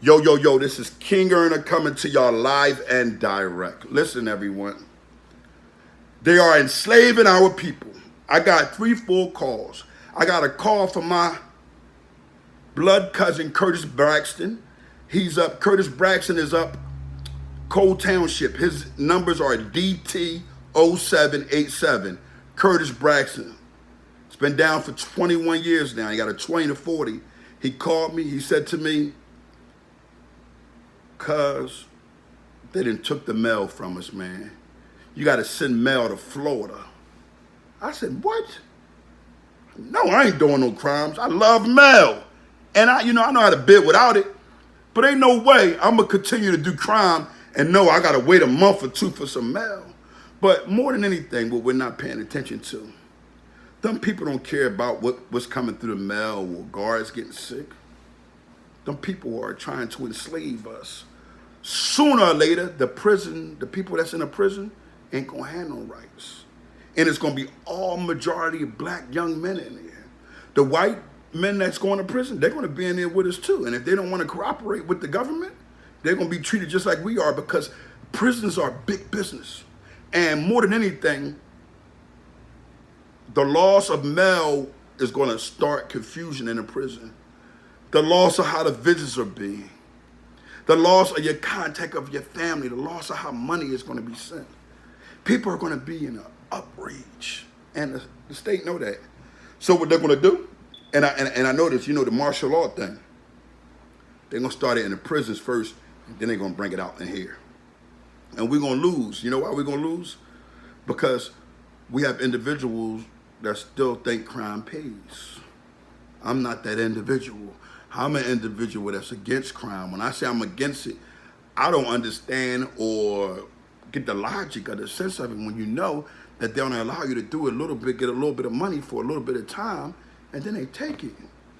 Yo, this is King Earner coming to y'all live and direct. Listen, everyone. They are enslaving our people. I got 3 full calls. I got a call from my blood cousin, Curtis Braxton. He's up. Curtis Braxton is up Cole Township. His numbers are DT0787. Curtis Braxton. It's been down for 21 years now. He got a 20 to 40. He called me. He said to me, "Cuz they done took the mail from us, man. You got to send mail to Florida." I said, "What?" "No, I ain't doing no crimes. I love mail. And I know how to bid without it. But ain't no way I'm going to continue to do crime and know I got to wait a month or 2 for some mail." But more than anything, what we're not paying attention to, them people don't care about what's coming through the mail or guards getting sick. Them people are trying to enslave us. Sooner or later, the people that's in the prison ain't going to have no rights. And it's going to be all majority of black young men in there. The white men that's going to prison, they're going to be in there with us too. And if they don't want to cooperate with the government, they're going to be treated just like we are, because prisons are big business. And more than anything, the loss of mail is going to start confusion in the prison. The loss of how the visits are being. The loss of your contact of your family. The loss of how money is going to be sent. People are going to be in an uprage. And the state know that. So what they're going to do, and I know this, the martial law thing. They're going to start it in the prisons first, and then they're going to bring it out in here. And we're going to lose. You know why we're going to lose? Because we have individuals that still think crime pays. I'm not that individual. I'm an individual that's against crime. When I say I'm against it, I don't understand or get the logic or the sense of it when you know that they only allow you to do a little bit, get a little bit of money for a little bit of time, and then they take it,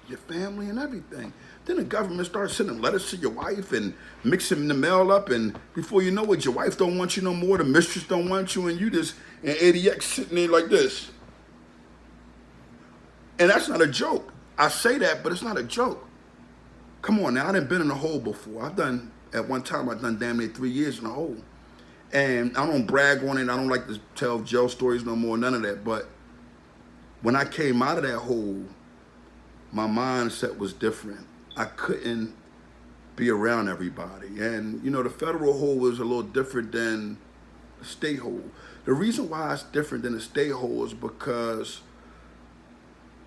your family and everything. Then the government starts sending letters to your wife and mixing the mail up, and before you know it, your wife don't want you no more, the mistress don't want you, and you just an ADX sitting there like this. And that's not a joke. I say that, but it's not a joke. Come on now, I done been in a hole before. At one time, I've done damn near 3 years in a hole. And I don't brag on it. I don't like to tell jail stories no more, none of that. But when I came out of that hole, my mindset was different. I couldn't be around everybody. And, the federal hole was a little different than the state hole. The reason why it's different than the state hole is because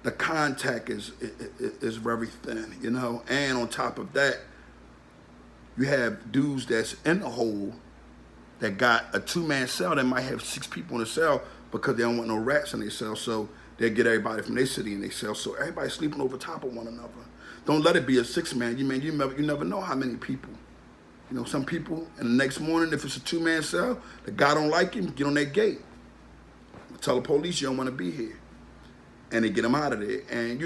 the contact is very thin, And on top of that, you have dudes that's in the hole that got a 2-man cell that might have 6 people in the cell because they don't want no rats in their cell. So they get everybody from their city in their cell. So everybody's sleeping over top of one another. Don't let it be a 6-man. You never know how many people. Some people, and the next morning, if it's a 2-man cell, the guy don't like him, get on that gate. Tell the police you don't want to be here. And they get them out of there. And,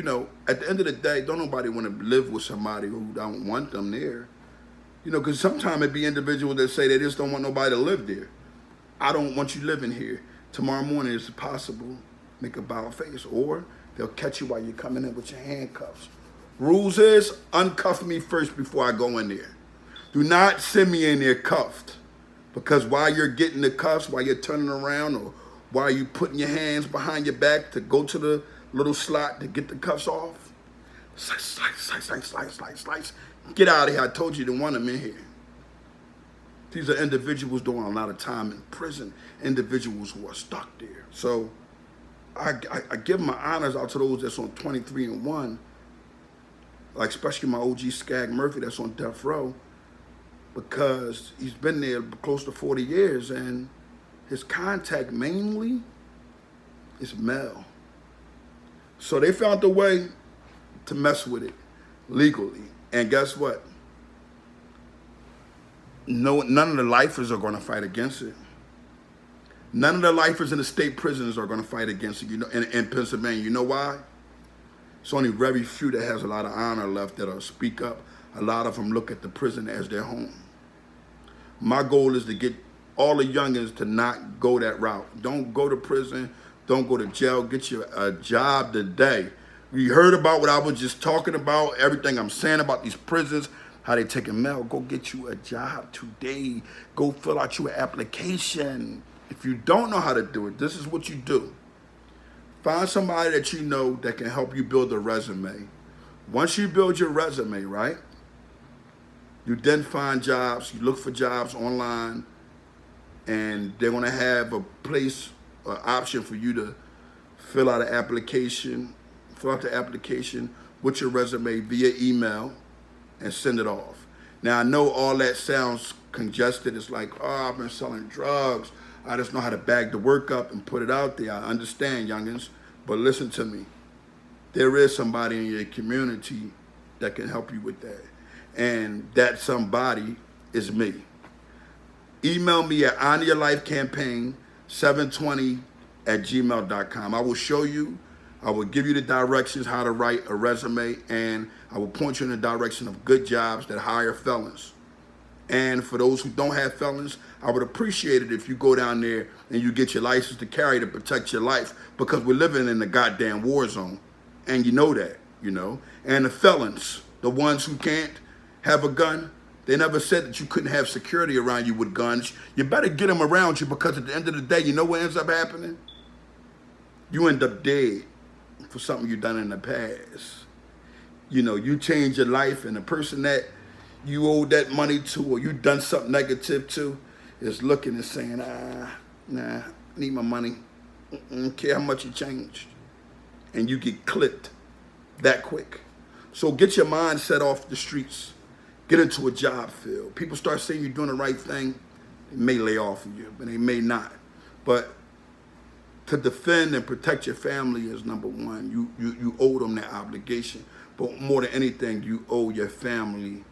at the end of the day, don't nobody want to live with somebody who don't want them there. Because sometimes it be individuals that say they just don't want nobody to live there. I don't want you living here. Tomorrow morning, it's possible, make a bow face. Or they'll catch you while you're coming in with your handcuffs. Rules is, uncuff me first before I go in there. Do not send me in there cuffed. Because while you're getting the cuffs, while you're turning around, or while you're putting your hands behind your back to go to the little slot to get the cuffs off, slice. Get out of here. I told you to want them in here. These are individuals doing a lot of time in prison, individuals who are stuck there. So I give my honors out to those that's on 23 and 1, like especially my OG Skag Murphy that's on death row, because he's been there close to 40 years and his contact mainly is male. So they found a way to mess with it legally. And guess what? None of the lifers are going to fight against it. None of the lifers in the state prisons are going to fight against it. In Pennsylvania. You know why? It's only very few that has a lot of honor left that'll speak up. A lot of them look at the prison as their home. My goal is to get all the youngins to not go that route. Don't go to prison. Don't go to jail. Get you a job today. You heard about what I was just talking about, everything I'm saying about these prisons. how they taking mail. Go get you a job today. Go fill out your application. If you don't know how to do it, this is what you do. Find somebody that you know that can help you build a resume. Once you build your resume, right, you then find jobs. You look for jobs online, and they're going to have a place, an option for you to fill out an application, fill out the application with your resume via email and send it off. Now, I know all that sounds congested. It's like, oh, I've been selling drugs. I just know how to bag the work up and put it out there. I understand, youngins, but listen to me. There is somebody in your community that can help you with that. And that somebody is me. Email me at onyourlifecampaign720@gmail.com. I will show you, I will give you the directions how to write a resume, and I will point you in the direction of good jobs that hire felons. And for those who don't have felons, I would appreciate it if you go down there and you get your license to carry to protect your life, because we're living in the goddamn war zone. And you know that, you know. And the felons, the ones who can't have a gun, they never said that you couldn't have security around you with guns. You better get them around you, because at the end of the day, you know what ends up happening? You end up dead for something you've done in the past. You know, you change your life, and the person that you owe that money to, or you done something negative to, is looking and saying, nah, I need my money. I don't care how much you changed. And you get clipped that quick. So get your mind set off the streets. Get into a job field. People start saying you're doing the right thing. They may lay off of you, but they may not. But to defend and protect your family is number one. You owe them that obligation. But more than anything, you owe your family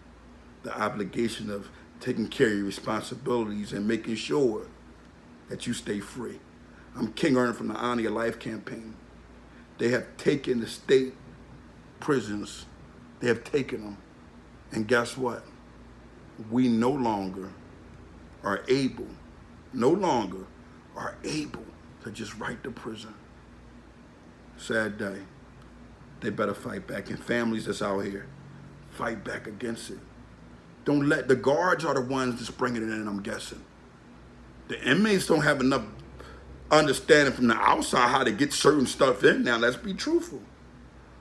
the obligation of taking care of your responsibilities and making sure that you stay free. I'm King Ernie from the Honor Your Life campaign. They have taken the state prisons. They have taken them. And guess what? We no longer are able to just write the prison. Sad day. They better fight back. And families that's out here, fight back against it. Don't let, the guards are the ones that's bringing it in, I'm guessing. The inmates don't have enough understanding from the outside how to get certain stuff in now. Let's be truthful.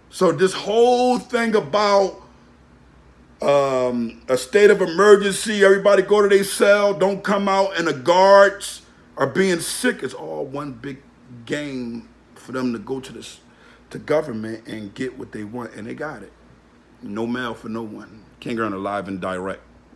So this whole thing about a state of emergency, everybody go to their cell, don't come out, and the guards are being sick, it's all one big game for them to go to government and get what they want, and they got it. No mail for no one. King Ernie live and direct.